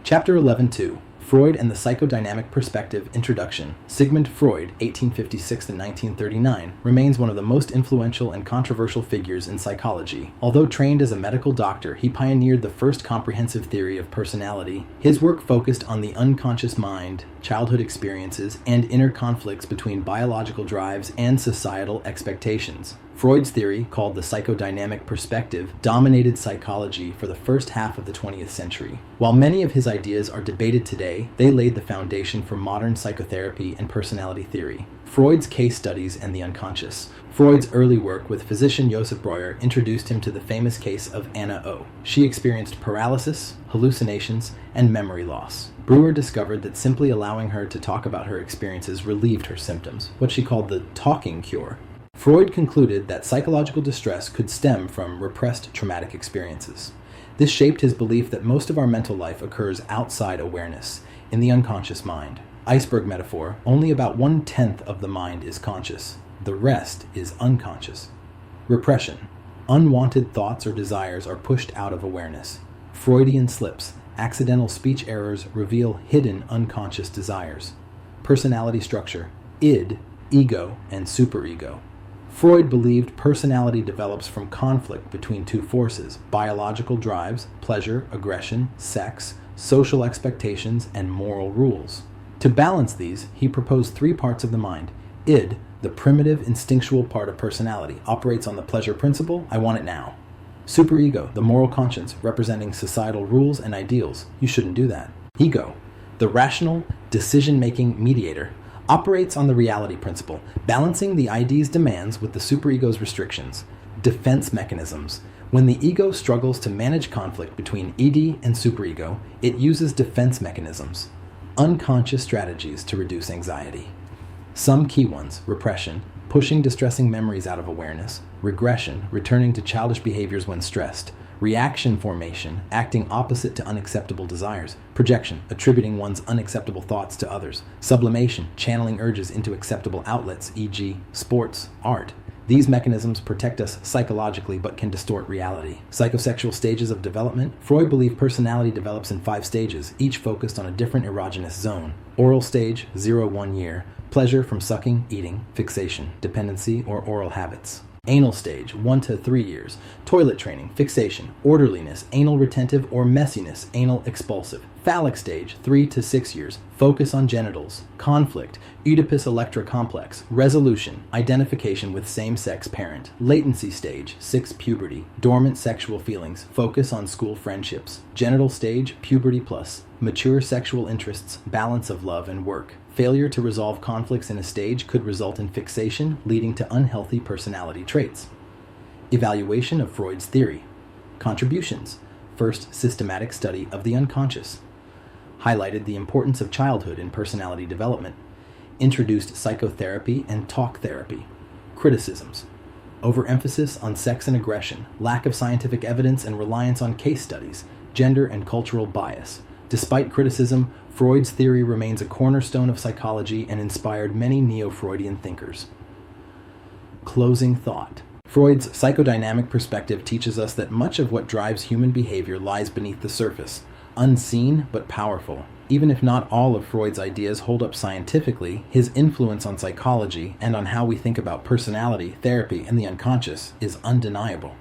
Chapter 11.2 Freud and the Psychodynamic Perspective Introduction. Sigmund Freud, 1856–1939, remains one of the most influential and controversial figures in psychology. Although trained as a medical doctor, he pioneered the first comprehensive theory of personality. His work focused on the unconscious mind, childhood experiences, and inner conflicts between biological drives and societal expectations. Freud's theory, called the psychodynamic perspective, dominated psychology for the first half of the 20th century. While many of his ideas are debated today, they laid the foundation for modern psychotherapy and personality theory. Freud's case studies and the unconscious. Freud's early work with physician Joseph Breuer introduced him to the famous case of Anna O. She experienced paralysis, hallucinations, and memory loss. Breuer discovered that simply allowing her to talk about her experiences relieved her symptoms, what she called the talking cure. Freud concluded that psychological distress could stem from repressed traumatic experiences. This shaped his belief that most of our mental life occurs outside awareness, in the unconscious mind. Iceberg metaphor, only about 1/10 of the mind is conscious. The rest is unconscious. Repression. Unwanted thoughts or desires are pushed out of awareness. Freudian slips. Accidental speech errors reveal hidden unconscious desires. Personality structure. Id, ego, and superego. Freud believed personality develops from conflict between two forces: biological drives, pleasure, aggression, sex, social expectations, and moral rules. To balance these, he proposed 3 parts of the mind. Id, the primitive instinctual part of personality, operates on the pleasure principle, I want it now. Superego, the moral conscience, representing societal rules and ideals, you shouldn't do that. Ego, the rational, decision-making mediator, operates on the reality principle, balancing the ID's demands with the superego's restrictions. Defense mechanisms. When the ego struggles to manage conflict between ED and superego, it uses defense mechanisms, unconscious strategies to reduce anxiety. Some key ones: repression, pushing distressing memories out of awareness; regression, returning to childish behaviors when stressed; reaction formation, acting opposite to unacceptable desires; projection, attributing one's unacceptable thoughts to others; sublimation, channeling urges into acceptable outlets, e.g., sports, art. These mechanisms protect us psychologically but can distort reality. Psychosexual stages of development. Freud believed personality develops in 5 stages, each focused on a different erogenous zone. Oral stage, 0–1 year. Pleasure from sucking, eating, fixation, dependency, or oral habits. Anal stage, 1–3 years. Toilet training, fixation, orderliness, anal retentive or messiness, anal expulsive. Phallic stage, 3–6 years. Focus on genitals. Conflict, Oedipus-Electra complex. Resolution, identification with same-sex parent. Latency stage, 6 puberty. Dormant sexual feelings, focus on school friendships. Genital stage, puberty plus. Mature sexual interests, balance of love and work. Failure to resolve conflicts in a stage could result in fixation, leading to unhealthy personality traits. Evaluation of Freud's theory. Contributions. First systematic study of the unconscious. Highlighted the importance of childhood in personality development. Introduced psychotherapy and talk therapy. Criticisms. Overemphasis on sex and aggression, lack of scientific evidence and reliance on case studies, gender and cultural bias. Despite criticism, Freud's theory remains a cornerstone of psychology and inspired many neo-Freudian thinkers. Closing thought. Freud's psychodynamic perspective teaches us that much of what drives human behavior lies beneath the surface, unseen but powerful. Even if not all of Freud's ideas hold up scientifically, his influence on psychology and on how we think about personality, therapy, and the unconscious is undeniable.